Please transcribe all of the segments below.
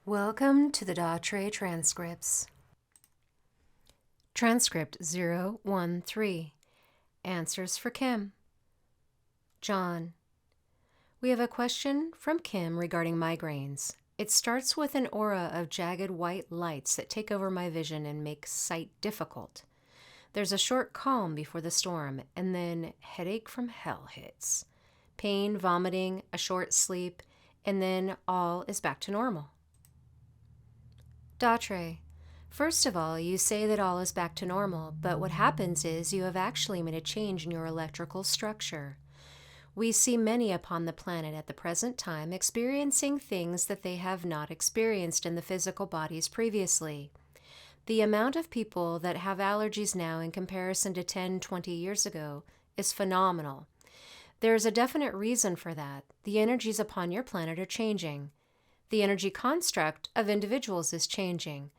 Welcome to the Datre Transcripts. Transcript 013. Answers for Kim. John. We have a question from Kim regarding migraines. It starts with an aura of jagged white lights that take over my vision and make sight difficult. There's a short calm before the storm, and then headache from hell hits. Pain, vomiting, a short sleep, and then all is back to normal. Datre, first of all, you say that all is back to normal, but what happens is you have actually made a change in your electrical structure. We see many upon the planet at the present time experiencing things that they have not experienced in the physical bodies previously. The amount of people that have allergies now in comparison to 10, 20 years ago is phenomenal. There is a definite reason for that. The energies upon your planet are changing. The energy construct of individuals is changing.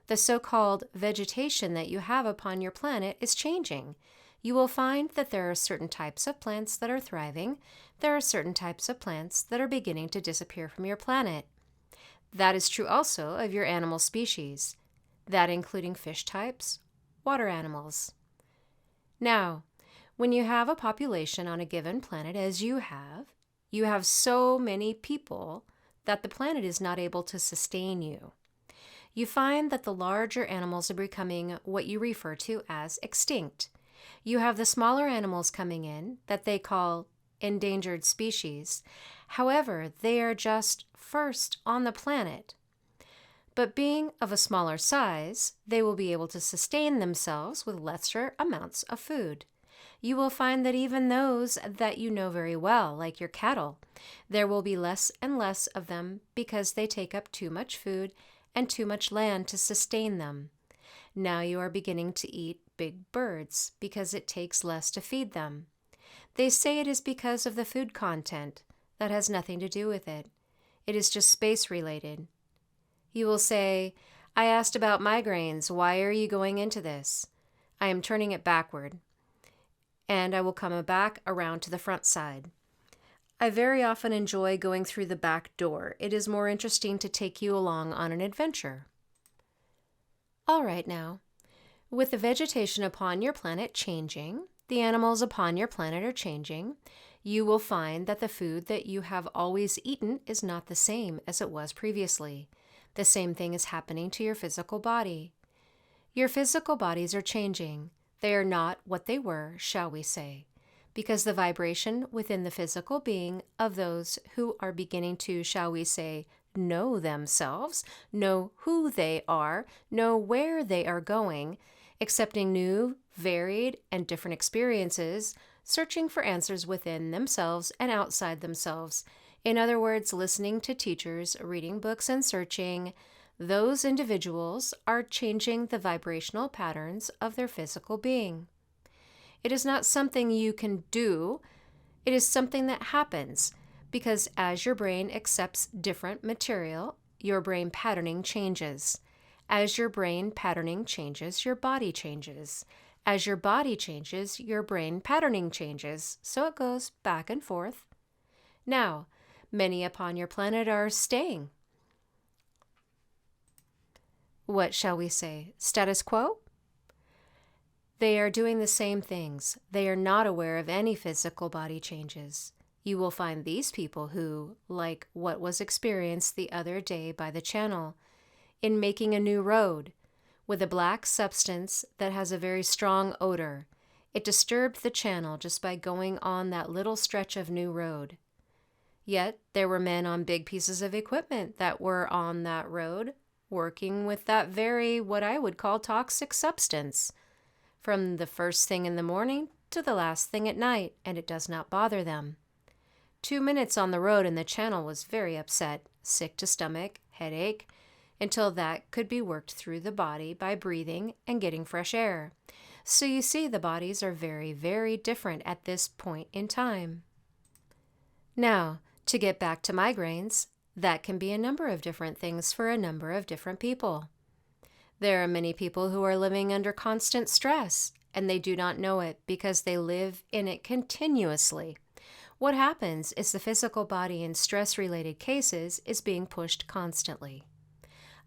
The so-called vegetation that you have upon your planet is changing. You will find that there are certain types of plants that are thriving. There are certain types of plants that are beginning to disappear from your planet. That is true also of your animal species, that including fish types, water animals. Now, when you have a population on a given planet, as you have so many people that the planet is not able to sustain you. You find that the larger animals are becoming what you refer to as extinct. You have the smaller animals coming in that they call endangered species. However, they are just first on the planet. But being of a smaller size, they will be able to sustain themselves with lesser amounts of food. You will find that even those that you know very well, like your cattle, there will be less and less of them because they take up too much food and too much land to sustain them. Now you are beginning to eat big birds because it takes less to feed them. They say it is because of the food content. That has nothing to do with it. It is just space related. You will say, I asked about migraines. Why are you going into this? I am turning it backward, and I will come back around to the front side. I very often enjoy going through the back door. It is more interesting to take you along on an adventure. All right now, with the vegetation upon your planet changing, the animals upon your planet are changing, you will find that the food that you have always eaten is not the same as it was previously. The same thing is happening to your physical body. Your physical bodies are changing. They are not what they were, shall we say, because the vibration within the physical being of those who are beginning to, shall we say, know themselves, know who they are, know where they are going, accepting new, varied, and different experiences, searching for answers within themselves and outside themselves. In other words, listening to teachers, reading books, and searching. Those individuals are changing the vibrational patterns of their physical being. It is not something you can do. It is something that happens because as your brain accepts different material, your brain patterning changes. As your brain patterning changes, your body changes. As your body changes, your brain patterning changes. So it goes back and forth. Now, many upon your planet are staying. What shall we say, status quo? They are doing the same things. They are not aware of any physical body changes. You will find these people who, like what was experienced the other day by the channel, in making a new road with a black substance that has a very strong odor. It disturbed the channel just by going on that little stretch of new road. Yet there were men on big pieces of equipment that were on that road, working with that very, what I would call, toxic substance, from the first thing in the morning to the last thing at night, and it does not bother them. 2 minutes on the road and the channel was very upset, sick to stomach, headache, until that could be worked through the body by breathing and getting fresh air. So you see, the bodies are very, very different at this point in time. Now, to get back to migraines, that can be a number of different things for a number of different people. There are many people who are living under constant stress, and they do not know it because they live in it continuously. What happens is the physical body in stress-related cases is being pushed constantly.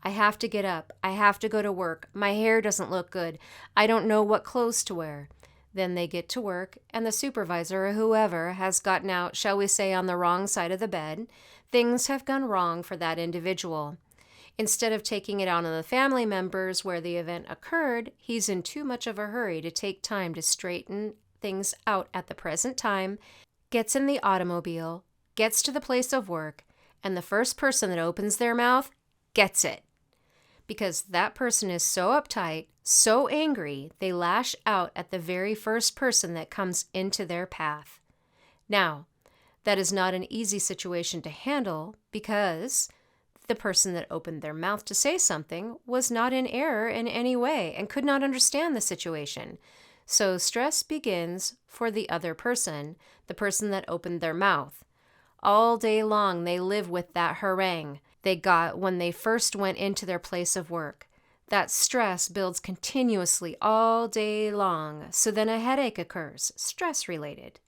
I have to get up. I have to go to work. My hair doesn't look good. I don't know what clothes to wear. Then they get to work, and the supervisor or whoever has gotten out, shall we say, on the wrong side of the bed. Things have gone wrong for that individual. Instead of taking it out on the family members where the event occurred, he's in too much of a hurry to take time to straighten things out at the present time, gets in the automobile, gets to the place of work, and the first person that opens their mouth gets it. Because that person is so uptight, so angry, they lash out at the very first person that comes into their path. Now, that is not an easy situation to handle because the person that opened their mouth to say something was not in error in any way and could not understand the situation. So stress begins for the other person, the person that opened their mouth. All day long they live with that harangue they got when they first went into their place of work. That stress builds continuously all day long, so then a headache occurs, stress-related.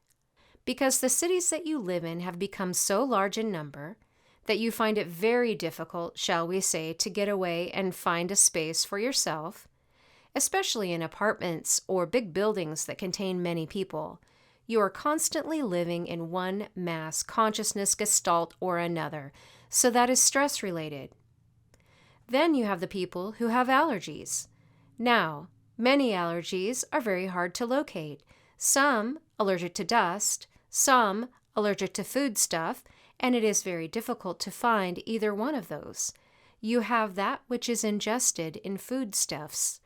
Because the cities that you live in have become so large in number that you find it very difficult, shall we say, to get away and find a space for yourself, especially in apartments or big buildings that contain many people. You are constantly living in one mass consciousness gestalt or another, so that is stress-related. Then you have the people who have allergies. Now, many allergies are very hard to locate. Some allergic to dust, some allergic to food stuff, and it is very difficult to find either one of those. You have that which is ingested in foodstuffs.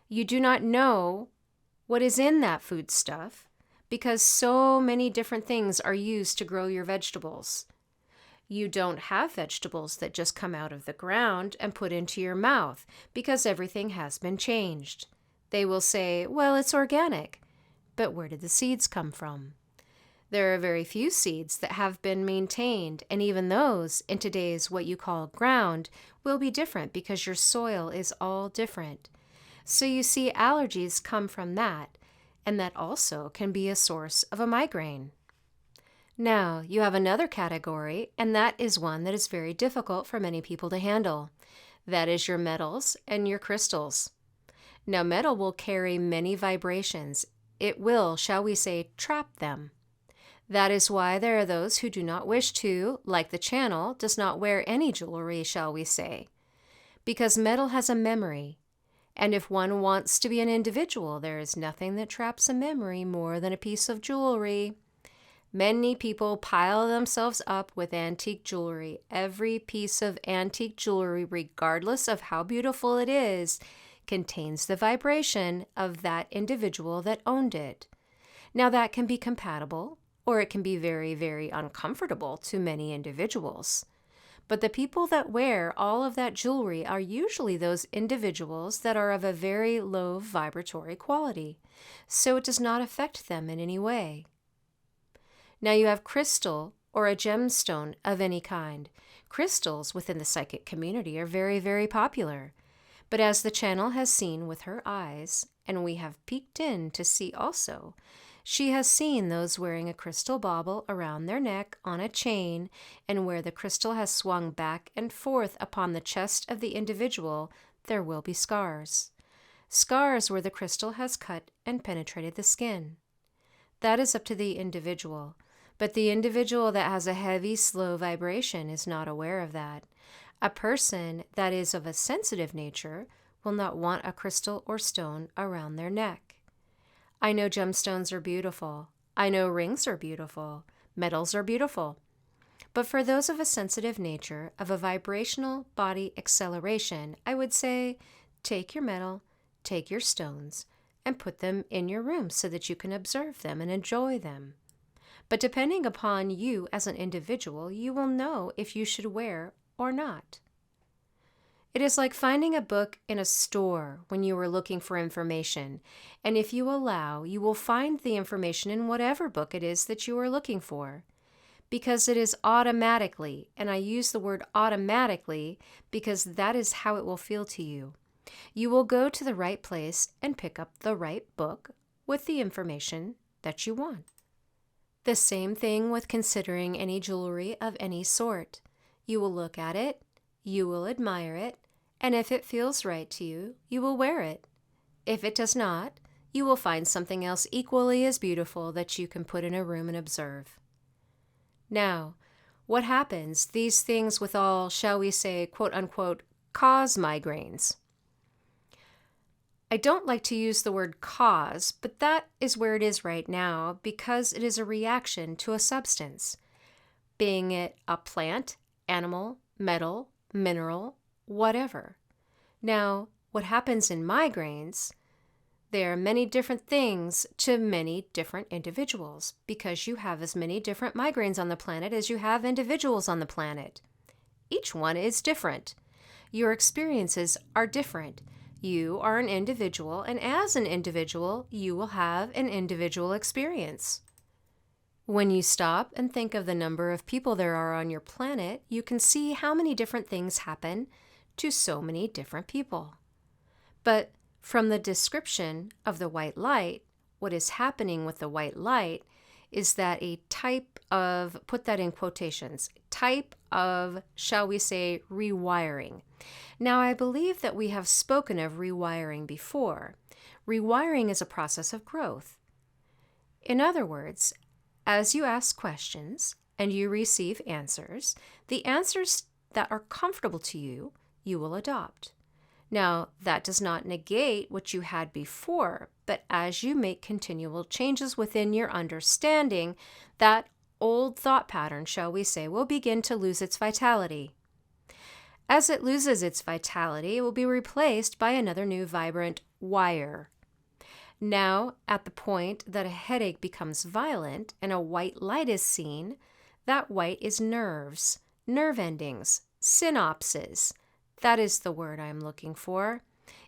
You do not know what is in that foodstuff because so many different things are used to grow your vegetables. You don't have vegetables that just come out of the ground and put into your mouth because everything has been changed. They will say, well, it's organic, but where did the seeds come from? There are very few seeds that have been maintained, and even those in today's what you call ground will be different because your soil is all different. So you see allergies come from that, and that also can be a source of a migraine. Now, you have another category, and that is one that is very difficult for many people to handle. That is your metals and your crystals. Now, metal will carry many vibrations. It will, shall we say, trap them. That is why there are those who do not wish to, like the channel, does not wear any jewelry, shall we say. Because metal has a memory, and if one wants to be an individual, there is nothing that traps a memory more than a piece of jewelry. Many people pile themselves up with antique jewelry. Every piece of antique jewelry, regardless of how beautiful it is, contains the vibration of that individual that owned it. Now that can be compatible, or it can be very, very uncomfortable to many individuals. But the people that wear all of that jewelry are usually those individuals that are of a very low vibratory quality, so it does not affect them in any way. Now you have crystal or a gemstone of any kind. Crystals within the psychic community are very, very popular. But as the channel has seen with her eyes, and we have peeked in to see also, she has seen those wearing a crystal bauble around their neck on a chain, and where the crystal has swung back and forth upon the chest of the individual, there will be scars. Scars where the crystal has cut and penetrated the skin. That is up to the individual. But the individual that has a heavy, slow vibration is not aware of that. A person that is of a sensitive nature will not want a crystal or stone around their neck. I know gemstones are beautiful. I know rings are beautiful. Metals are beautiful. But for those of a sensitive nature, of a vibrational body acceleration, I would say take your metal, take your stones, and put them in your room so that you can observe them and enjoy them. But depending upon you as an individual, you will know if you should wear or not. It is like finding a book in a store when you are looking for information, and if you allow, you will find the information in whatever book it is that you are looking for, because it is automatically, and I use the word automatically because that is how it will feel to you. You will go to the right place and pick up the right book with the information that you want. The same thing with considering any jewelry of any sort. You will look at it, you will admire it, and if it feels right to you, you will wear it. If it does not, you will find something else equally as beautiful that you can put in a room and observe. Now, what happens? These things with all, shall we say, quote unquote, cause migraines. I don't like to use the word cause, but that is where it is right now because it is a reaction to a substance, being it a plant, animal, metal, mineral, whatever. Now, what happens in migraines, there are many different things to many different individuals because you have as many different migraines on the planet as you have individuals on the planet. Each one is different. Your experiences are different. You are an individual, and as an individual, you will have an individual experience. When you stop and think of the number of people there are on your planet, you can see how many different things happen to so many different people. But from the description of the white light, what is happening with the white light is that a type of, put that in quotations, type of, shall we say, rewiring. Now, I believe that we have spoken of rewiring before. Rewiring is a process of growth. In other words, as you ask questions and you receive answers, the answers that are comfortable to you, you will adopt. Now, that does not negate what you had before, but as you make continual changes within your understanding, that old thought pattern, shall we say, will begin to lose its vitality. As it loses its vitality, it will be replaced by another new vibrant wire. Now, at the point that a headache becomes violent and a white light is seen, that white is nerves, nerve endings, synapses. That is the word I'm looking for.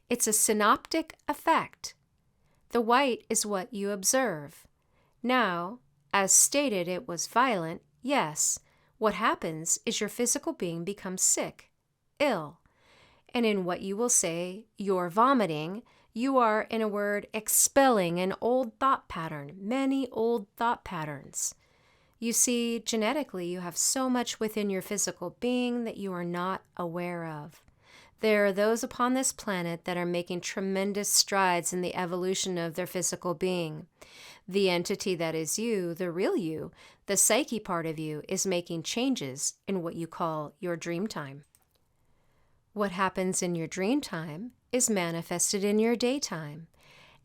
It's a synaptic effect. The white is what you observe. Now, as stated, it was violent, yes. What happens is your physical being becomes sick, ill. And in what you will say, you're vomiting, you are, in a word, expelling an old thought pattern, many old thought patterns. You see, genetically, you have so much within your physical being that you are not aware of. There are those upon this planet that are making tremendous strides in the evolution of their physical being. The entity that is you, the real you, the psyche part of you, is making changes in what you call your dream time. What happens in your dream time is manifested in your daytime.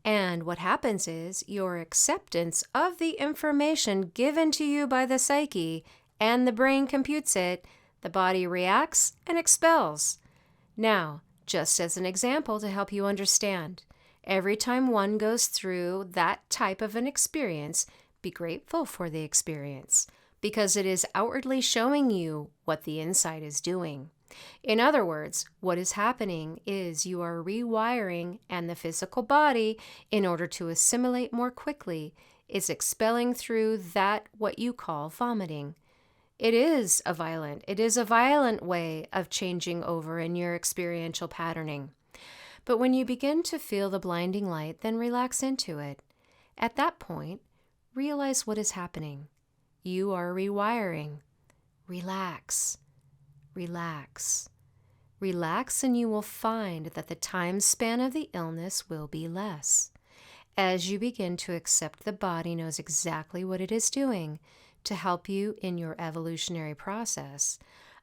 And what happens is your acceptance of the information given to you by the psyche and the brain computes it, the body reacts and expels. Now, just as an example to help you understand, every time one goes through that type of an experience, be grateful for the experience because it is outwardly showing you what the inside is doing. In other words, what is happening is you are rewiring and the physical body, in order to assimilate more quickly, is expelling through that what you call vomiting. It is a violent way of changing over in your experiential patterning. But when you begin to feel the blinding light, then relax into it. At that point, realize what is happening. You are rewiring. Relax. Relax. Relax and you will find that the time span of the illness will be less. As you begin to accept the body knows exactly what it is doing to help you in your evolutionary process,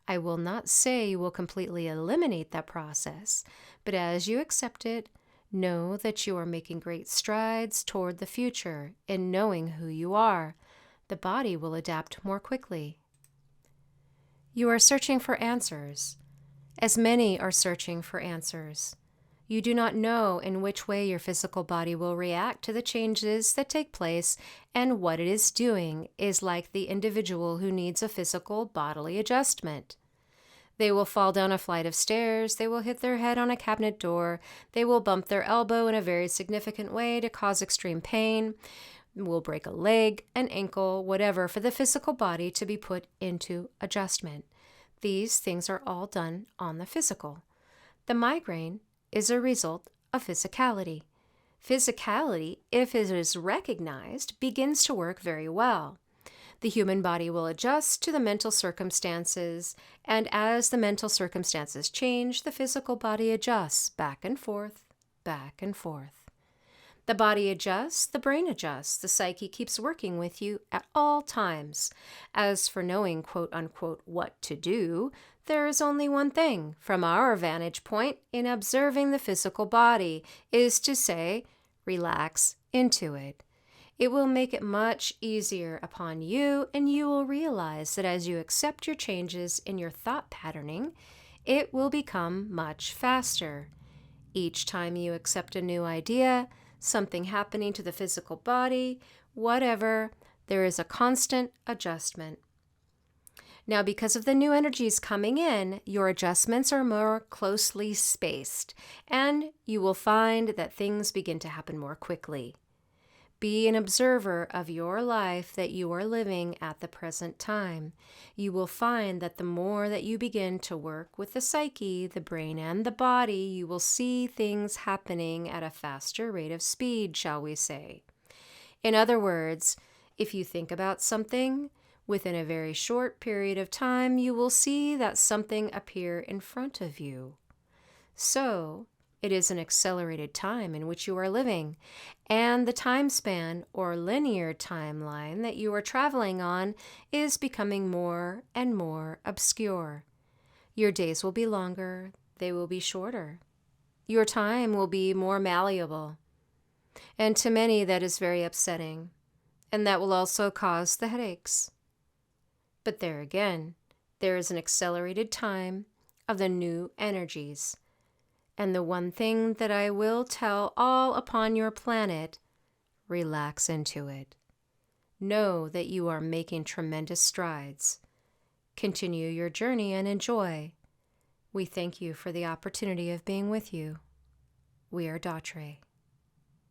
I will not say you will completely eliminate that process, but as you accept it, know that you are making great strides toward the future in knowing who you are. The body will adapt more quickly. You are searching for answers, as many are searching for answers. You do not know in which way your physical body will react to the changes that take place, and what it is doing is like the individual who needs a physical bodily adjustment. They will fall down a flight of stairs, they will hit their head on a cabinet door, they will bump their elbow in a very significant way to cause extreme pain, will break a leg, an ankle, whatever, for the physical body to be put into adjustment. These things are all done on the physical. The migraine is a result of physicality. Physicality, if it is recognized, begins to work very well. The human body will adjust to the mental circumstances, and as the mental circumstances change, the physical body adjusts back and forth, back and forth. The body adjusts, the brain adjusts, the psyche keeps working with you at all times. As for knowing, quote unquote, what to do, there is only one thing, from our vantage point in observing the physical body, is to say, relax into it. It will make it much easier upon you, and you will realize that as you accept your changes in your thought patterning, it will become much faster. Each time you accept a new idea, something happening to the physical body, whatever, there is a constant adjustment. Now, because of the new energies coming in, your adjustments are more closely spaced, and you will find that things begin to happen more quickly. Be an observer of your life that you are living at the present time. You will find that the more that you begin to work with the psyche, the brain, and the body, you will see things happening at a faster rate of speed, shall we say. In other words, if you think about something, within a very short period of time, you will see that something appear in front of you. So, it is an accelerated time in which you are living, and the time span or linear timeline that you are traveling on is becoming more and more obscure. Your days will be longer, they will be shorter. Your time will be more malleable. And to many that is very upsetting, and that will also cause the headaches. But there again, there is an accelerated time of the new energies. And the one thing that I will tell all upon your planet, relax into it. Know that you are making tremendous strides. Continue your journey and enjoy. We thank you for the opportunity of being with you. We are Datre.